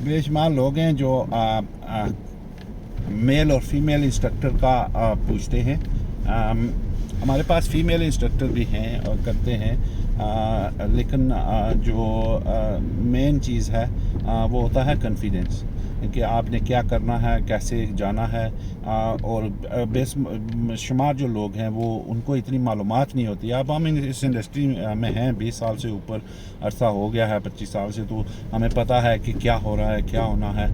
बेशुमार लोग हैं जो मेल और फीमेल इंस्ट्रक्टर का पूछते हैं। हमारे पास फीमेल इंस्ट्रक्टर भी हैं और करते हैं, लेकिन जो मेन चीज़ है वो होता है कॉन्फिडेंस कि आपने क्या करना है, कैसे जाना है। और बेशुमार जो लोग हैं वो उनको इतनी मालूमात नहीं होती। अब हम इस इंडस्ट्री में हैं 20 साल से ऊपर अरसा हो गया है, 25 साल से, तो हमें पता है कि क्या हो रहा है, क्या होना है।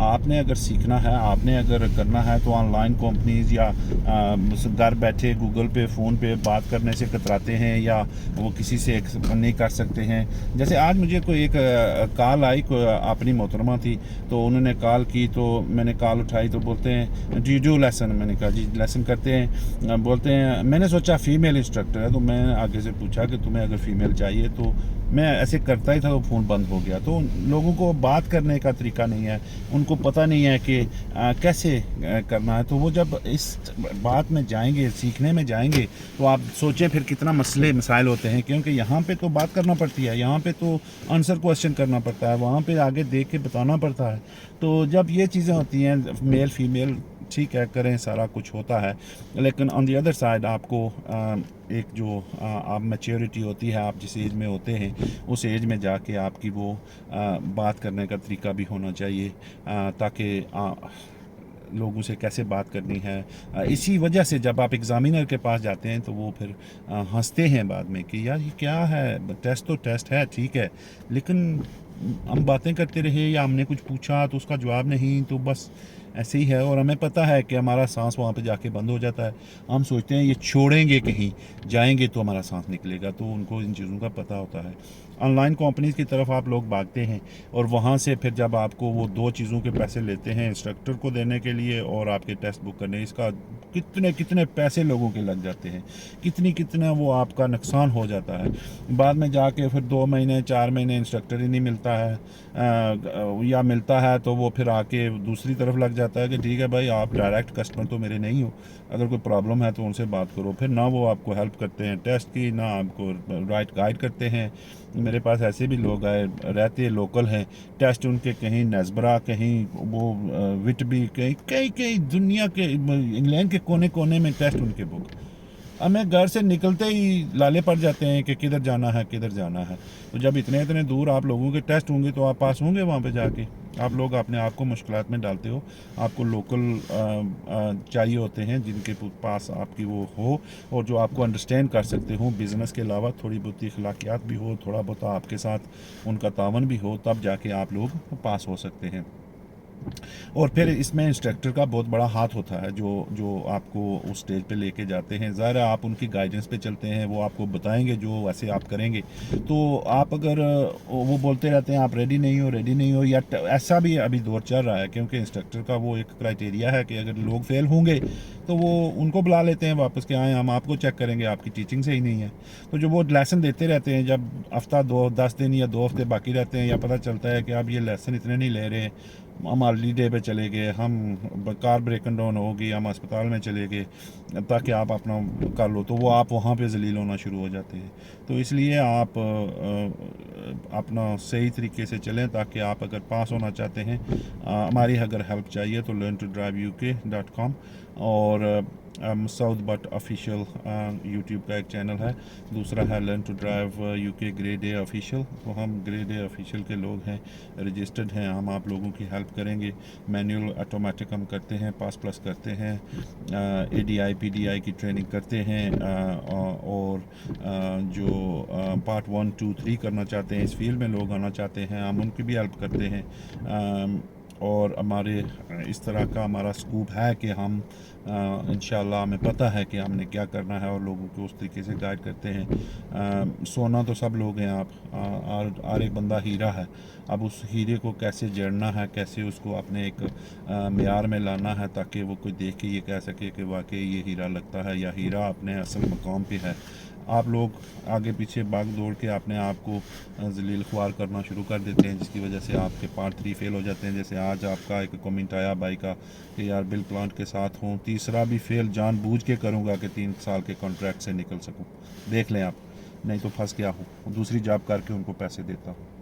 आपने अगर सीखना है, आपने अगर करना है तो ऑनलाइन कंपनीज़ या घर बैठे गूगल पे फ़ोन पे बात करने से कतराते हैं या वो किसी से नहीं कर सकते हैं। जैसे आज मुझे कोई एक कॉल आई, अपनी मोहतरमा थी, तो उन्होंने कॉल की, तो मैंने कॉल उठाई तो बोलते हैं जी डू लेसन। मैंने कहा जी लेसन करते हैं। बोलते हैं मैंने सोचा फ़ीमेल इंस्ट्रक्टर है, तो मैं आगे से पूछा कि तुम्हें अगर फ़ीमेल चाहिए, तो मैं ऐसे करता ही था तो फ़ोन बंद हो गया। तो लोगों को बात करने का तरीका नहीं है, उनको पता नहीं है कि कैसे करना है। तो वो जब इस बात में जाएंगे, सीखने में जाएंगे, तो आप सोचें फिर कितना मसले मसाइल होते हैं, क्योंकि यहाँ पे तो बात करना पड़ती है, यहाँ पे तो आंसर क्वेश्चन करना पड़ता है, वहाँ पे आगे देख के बताना पड़ता है। तो जब ये चीज़ें होती हैं, मेल फीमेल ठीक है करें, सारा कुछ होता है, लेकिन ऑन दी अदर साइड आपको एक जो आप मैच्योरिटी होती है, आप जिस एज में होते हैं उस एज में जाके आपकी वो बात करने का तरीका भी होना चाहिए, ताकि लोगों से कैसे बात करनी है। इसी वजह से जब आप एग्ज़ामिनर के पास जाते हैं तो वो फिर हंसते हैं बाद में कि यार ये क्या है, टेस्ट तो टेस्ट है ठीक है, लेकिन हम बातें करते रहे या हमने कुछ पूछा तो उसका जवाब नहीं, तो बस ऐसे ही है। और हमें पता है कि हमारा सांस वहाँ पे जाके बंद हो जाता है। हम सोचते हैं ये छोड़ेंगे कहीं जाएंगे तो हमारा सांस निकलेगा, तो उनको इन चीज़ों का पता होता है। ऑनलाइन कंपनीज़ की तरफ आप लोग भागते हैं और वहाँ से फिर जब आपको वो दो चीज़ों के पैसे लेते हैं, इंस्ट्रक्टर को देने के लिए और आपके टेस्ट बुक करने, इसका कितने कितने पैसे लोगों के लग जाते हैं, कितना वो आपका नुकसान हो जाता है। बाद में जाके फिर 2 महीने 4 महीने इंस्ट्रक्टर ही नहीं मिलता है, या मिलता है तो वो फिर आके दूसरी तरफ लग जाता है कि ठीक है भाई आप डायरेक्ट कस्टमर तो मेरे नहीं हो, अगर कोई प्रॉब्लम है तो उनसे बात करो। फिर ना वो आपको हेल्प करते हैं टेस्ट की, ना आपको राइट गाइड करते हैं। मेरे पास ऐसे भी लोग आए रहते लोकल हैं, टेस्ट उनके कहीं नस्बरा, कहीं वो विटबी, कहीं कई कई दुनिया के इंग्लैंड के कोने कोने में टेस्ट उनके बुक। हमें घर से निकलते ही लाले पड़ जाते हैं कि किधर जाना है, किधर जाना है। तो जब इतने इतने दूर आप लोगों के टेस्ट होंगे तो आप पास होंगे वहाँ पे जाके। आप लोग अपने आप को मुश्किलात में डालते हो। आपको लोकल चाहिए होते हैं जिनके पास आपकी वो हो और जो आपको अंडरस्टैंड कर सकते हो, बिज़नेस के अलावा थोड़ी बहुत अखलाकियात भी हो, थोड़ा बहुत आपके साथ उनका तावन भी हो, तब जाके आप लोग पास हो सकते हैं। और फिर इसमें इंस्ट्रक्टर का बहुत बड़ा हाथ होता है, जो जो आपको उस स्टेज पे लेके जाते हैं। ज़ाहिर आप उनकी गाइडेंस पे चलते हैं, वो आपको बताएंगे जो वैसे आप करेंगे। तो आप अगर वो बोलते रहते हैं आप रेडी नहीं हो, रेडी नहीं हो, या ऐसा भी अभी दौर चल रहा है, क्योंकि इंस्ट्रक्टर का वो एक क्राइटेरिया है कि अगर लोग फेल होंगे तो वो उनको बुला लेते हैं वापस के आए हम आपको चेक करेंगे, आपकी टीचिंग सही नहीं है। तो जो वो लेसन देते रहते हैं, जब हफ्ता 10 दिन या 2 हफ्ते बाकी रहते हैं, या पता चलता है कि आप ये लेसन इतने नहीं ले रहे, हम हॉलीडे पे चले गए, हम कार ब्रेक एंड डाउन होगी, हम अस्पताल में चले गए ताकि आप अपना कर लो, तो वो आप वहाँ पे जलील होना शुरू हो जाते हैं। तो इसलिए आप अपना सही तरीके से चलें, ताकि आप अगर पास होना चाहते हैं, हमारी अगर हेल्प चाहिए तो learntodriveuk.com और साउथ बट ऑफिशियल यूट्यूब का एक चैनल है, दूसरा है learn to drive UK grade A official. तो हम ग्रेड ए ऑफिशियल के लोग हैं, रजिस्टर्ड हैं, हम आप लोगों की हेल्प करेंगे। मैनुअल ऑटोमेटिक हम करते हैं, पास प्लस करते हैं, एडीआई पीडीआई की ट्रेनिंग करते हैं, और जो पार्ट 1 2 3 करना चाहते हैं, इस फील्ड में लोग आना चाहते हैं, हम उनकी भी हेल्प करते हैं। और हमारे इस तरह का हमारा स्कूप है कि हम इंशाल्लाह हमें पता है कि हमने क्या करना है और लोगों को उस तरीके से गाइड करते हैं। सोना तो सब लोग हैं आप, हर एक बंदा हीरा है। अब उस हीरे को कैसे जड़ना है, कैसे उसको अपने एक मेयार में लाना है, ताकि वो कोई देख के ये कह सके कि वाकई ये हीरा लगता है या हीरा अपने असल मकाम पे है। आप लोग आगे पीछे भाग दौड़ के अपने आप को जलील ख्वार करना शुरू कर देते हैं, जिसकी वजह से आपके पार्ट 3 फेल हो जाते हैं। जैसे आज आपका एक कमेंट आया भाई का कि यार बिल प्लांट के साथ हूँ, तीसरा भी फेल जानबूझ के करूँगा कि 3 साल के कॉन्ट्रैक्ट से निकल सकूँ। देख लें आप, नहीं तो फंस गया हूँ, दूसरी जॉब करके उनको पैसे देता हूँ।